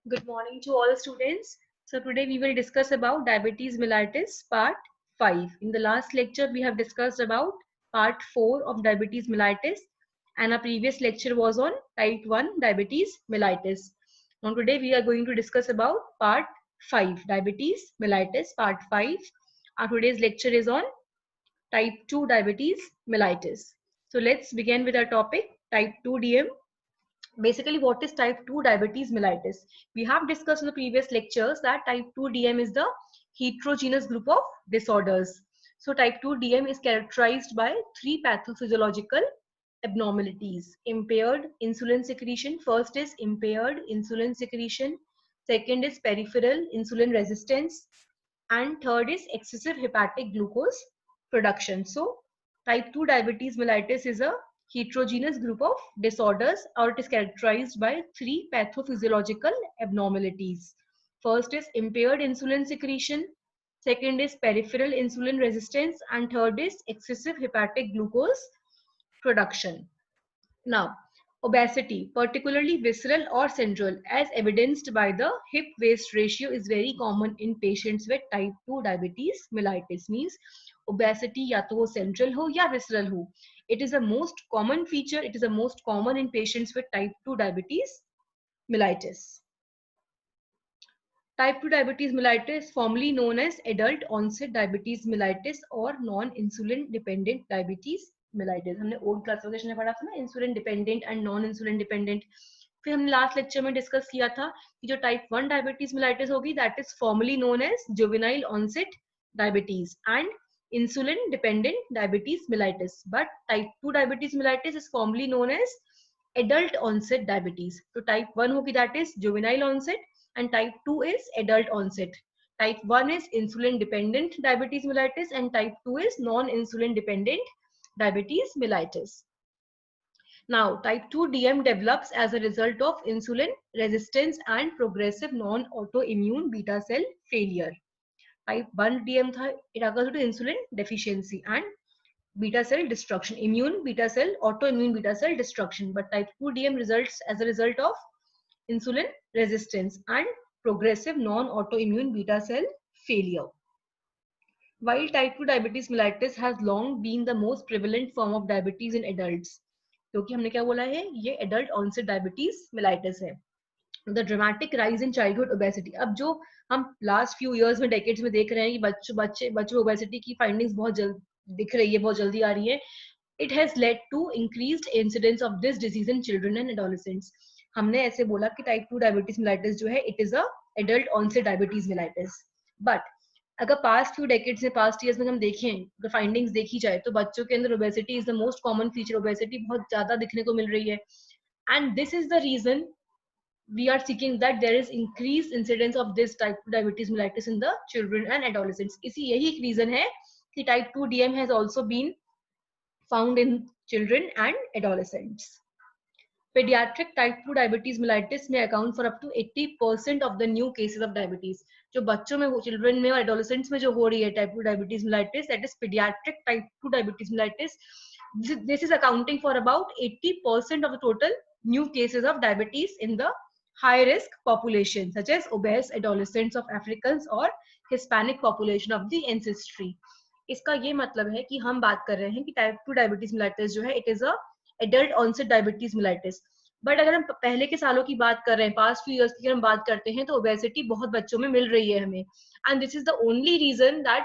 Good morning to all students. So today we will discuss about diabetes mellitus part 5. In the last lecture we have discussed about part 4 of diabetes mellitus and our previous lecture was on type 1 diabetes mellitus. Now today we are going to discuss about part 5 diabetes mellitus part 5. Our today's lecture is on type 2 diabetes mellitus. So let's begin with our topic type 2 DM. Basically, what is type 2 diabetes mellitus? We have discussed in the previous lectures that type 2 DM is the heterogeneous group of disorders. So type 2 DM is characterized by three pathophysiological abnormalities. Impaired insulin secretion. First is impaired insulin secretion. Second is peripheral insulin resistance. And third is excessive hepatic glucose production. So type 2 diabetes mellitus is a heterogeneous group of disorders, or it is characterized by three pathophysiological abnormalities. First is impaired insulin secretion, second is peripheral insulin resistance, and third is excessive hepatic glucose production. Now, obesity, particularly visceral or central, as evidenced by the hip-waist ratio, is very common in patients with type 2 diabetes mellitus. Means obesity या तो वो central हो या visceral हो. It is a most common feature. It is a most common in patients with type 2 diabetes mellitus. Type 2 diabetes mellitus, formerly known as adult onset diabetes mellitus or non-insulin dependent diabetes mellitus. हमने old classification में पढ़ा था ना, insulin dependent and non insulin dependent. फिर हमने last lecture में discuss किया था कि जो टाइप 1 डायबिटीज mellitus होगी, that is formally known as juvenile onset diabetes and insulin dependent diabetes mellitus. But type 2 diabetes mellitus is formally known as adult onset diabetes. So type 1 होगी, that is juvenile onset, and type 2 is adult onset. Type 1 is insulin dependent diabetes mellitus and type 2 is non-insulin dependent diabetes mellitus. Now, type 2 DM develops as a result of insulin resistance and progressive non-autoimmune beta cell failure. Type 1 DM tha, it occurs due to insulin deficiency and beta cell destruction, immune beta cell, autoimmune beta cell destruction. But type 2 DM results as a result of insulin resistance and progressive non-autoimmune beta cell failure. While type 2 diabetes mellitus has long been the most prevalent form of diabetes in adults, क्योंकि हमने क्या बोला है, ये adult onset diabetes mellitus है. The dramatic rise in childhood obesity. अब जो हम last few years में decades में देख रहे हैं कि बच्चों obesity की findings बहुत जल्द दिख रही है, बहुत जल्दी आ रही है. It has led to increased incidence of this disease in children and adolescents. हमने ऐसे बोला कि type 2 diabetes mellitus जो है, it is a adult onset diabetes mellitus. But अगर past few decades में, past years में हम देखें, अगर findings देखी जाए, तो बच्चों के अंदर obesity is the most common feature. Obesity बहुत ज़्यादा दिखने को मिल रही है. And this is the reason we are seeking that there is increased incidence of this type 2 diabetes mellitus in the children and adolescents. इसी यही एक reason है कि type 2 DM has also been found in children and adolescents. Pediatric type 2 diabetes mellitus may account for up to 80% of the new cases of diabetes. जो बच्चों में, children में और adolescents में जो हो रही है type 2 diabetes mellitus, that is pediatric type 2 diabetes mellitus, this is accounting for about 80% of the total new cases of diabetes in the high risk population, such as obese adolescents of Africans or Hispanic population of the ancestry. इसका ये मतलब है कि हम बात कर रहे हैं कि टाइप 2 डायबिटीज mellitus जो है, it is a adult onset diabetes mellitus. But अगर हम पहले के सालों की बात कर रहे हैं, पास्ट फ्यू इयर्स की हम बात करते हैं, तो ओबेसिटी बहुत बच्चों में मिल रही है हमें. And this is the only reason that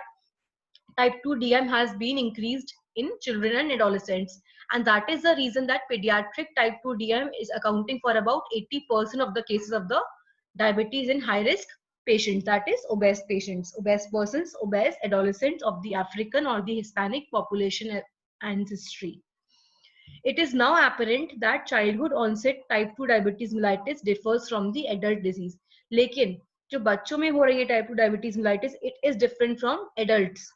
type 2 DM has been increased in children and adolescents, and that is the reason that pediatric type 2 DM is accounting for about 80% of the cases of the diabetes in high risk patients, that is obese patients, obese persons, obese adolescents of the African or the Hispanic population ancestry. It is now apparent that childhood onset type 2 diabetes mellitus differs from the adult disease. लेकिन जो बच्चों में हो रही है type 2 diabetes mellitus, it is different from adults.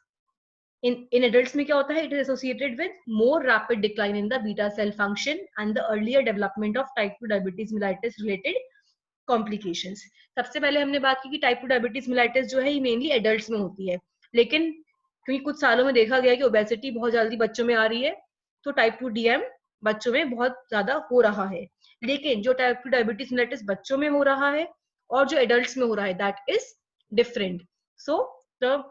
In adults में क्या होता है, it is associated with more rapid decline in the beta cell function and the earlier development of type 2 diabetes mellitus related complications. सबसे पहले हमने बात की कि type 2 diabetes mellitus जो है, ये mainly adults में होती है, लेकिन क्योंकि कुछ सालों में देखा गया कि obesity बहुत जल्दी बच्चों में आ रही है, तो type 2 DM बच्चों में बहुत ज्यादा हो रहा है. लेकिन जो type 2 diabetes mellitus बच्चों में हो रहा है, और जो एडल्ट्स में हो रहा है that is different. So the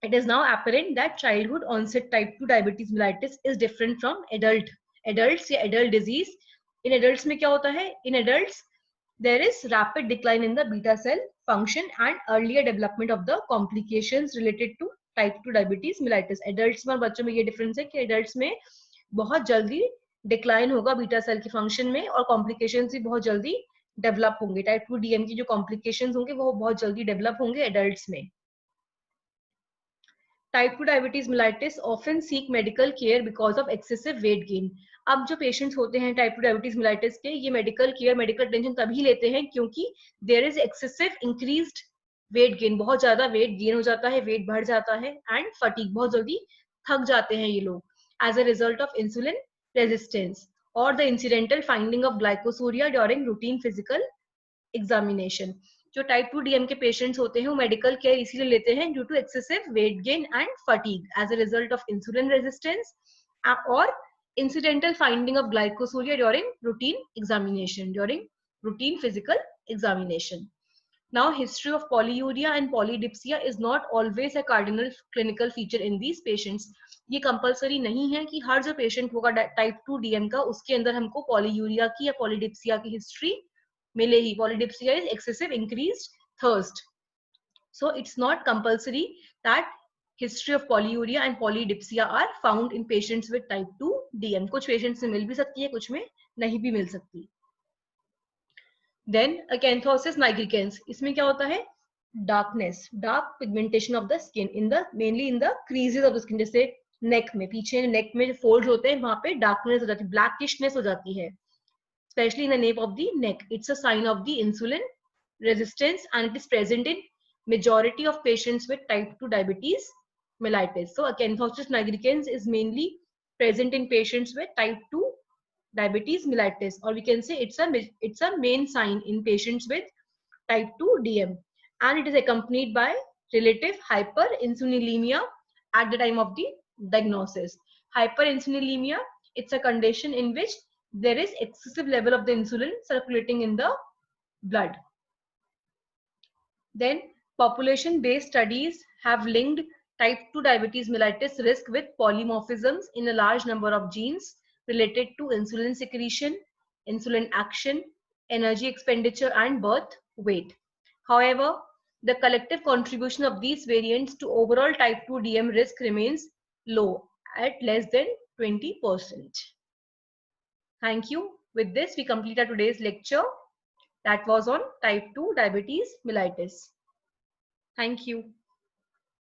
it is now apparent that childhood onset type 2 diabetes mellitus is different from adults या adult disease. In adults में क्या होता है? In adults there is rapid decline in the beta cell function and earlier development of the complications related to type 2 diabetes mellitus. adults में बच्चों में ये difference है कि adults में बहुत जल्दी डिक्लाइन होगा बीटा सेल के फंक्शन में और कॉम्प्लिकेशंस भी बहुत जल्दी डेवलप होंगे. टाइप 2 डीएम की जो कॉम्प्लिकेशंस होंगे वो बहुत जल्दी डेवलप होंगे एडल्ट्स में. Type 2 diabetes mellitus often seek medical care because of excessive weight gain. अब जो पेशेंट्स होते हैं टाइप 2 डायबिटीज मेलाइटिस के, ये मेडिकल केयर मेडिकल अटेंशन तभी लेते हैं क्योंकि there is excessive increased weight gain. बहुत ज्यादा वेट गेन हो जाता है, वेट बढ़ जाता है एंड फटीग, बहुत जल्दी थक जाते हैं ये लोग as a result of insulin resistance और the incidental finding of glycosuria during routine physical examination. जो टाइप 2 डीएम के पेशेंट्स होते हैं वो मेडिकल केयर इसीलिए लेते हैं due to excessive weight gain and fatigue as a result of insulin resistance और incidental finding of glycosuria during routine physical examination. Now, history of polyuria and polydipsia is not always a cardinal clinical feature in these patients. ये compulsory नहीं है कि हर जो patient होगा type 2 DM का उसके अंदर हमको पॉलीयूरिया की या पॉलीडिप्सिया की हिस्ट्री मिले ही. Polydipsia is excessive increased thirst. So it's not compulsory that history of polyuria and polydipsia are found in patients with type 2 DM. कुछ patients में मिल भी सकती है, कुछ में नहीं भी मिल सकती. Then acanthosis nigricans, इसमें क्या होता है? Darkness, dark pigmentation of the skin in the mainly in the creases of the skin. जैसे neck में, पीछे neck में जो folds होते हैं वहां पे darkness हो जाती है, blackishness हो जाती है, especially in the nape of the neck. It's a sign of the insulin resistance and it is present in majority of patients with type 2 diabetes mellitus. So acanthosis nigricans is mainly present in patients with type 2 diabetes mellitus, or we can say it's a main sign in patients with type 2 DM, and it is accompanied by relative hyperinsulinemia at the time of the diagnosis. Hyperinsulinemia, it's a condition in which there is excessive level of the insulin circulating in the blood. Then population-based studies have linked type 2 diabetes mellitus risk with polymorphisms in a large number of genes related to insulin secretion, insulin action, energy expenditure, and birth weight. However, the collective contribution of these variants to overall type 2 DM risk remains low at less than 20%. Thank you. With this, we complete our today's lecture that was on type 2 diabetes mellitus. Thank you.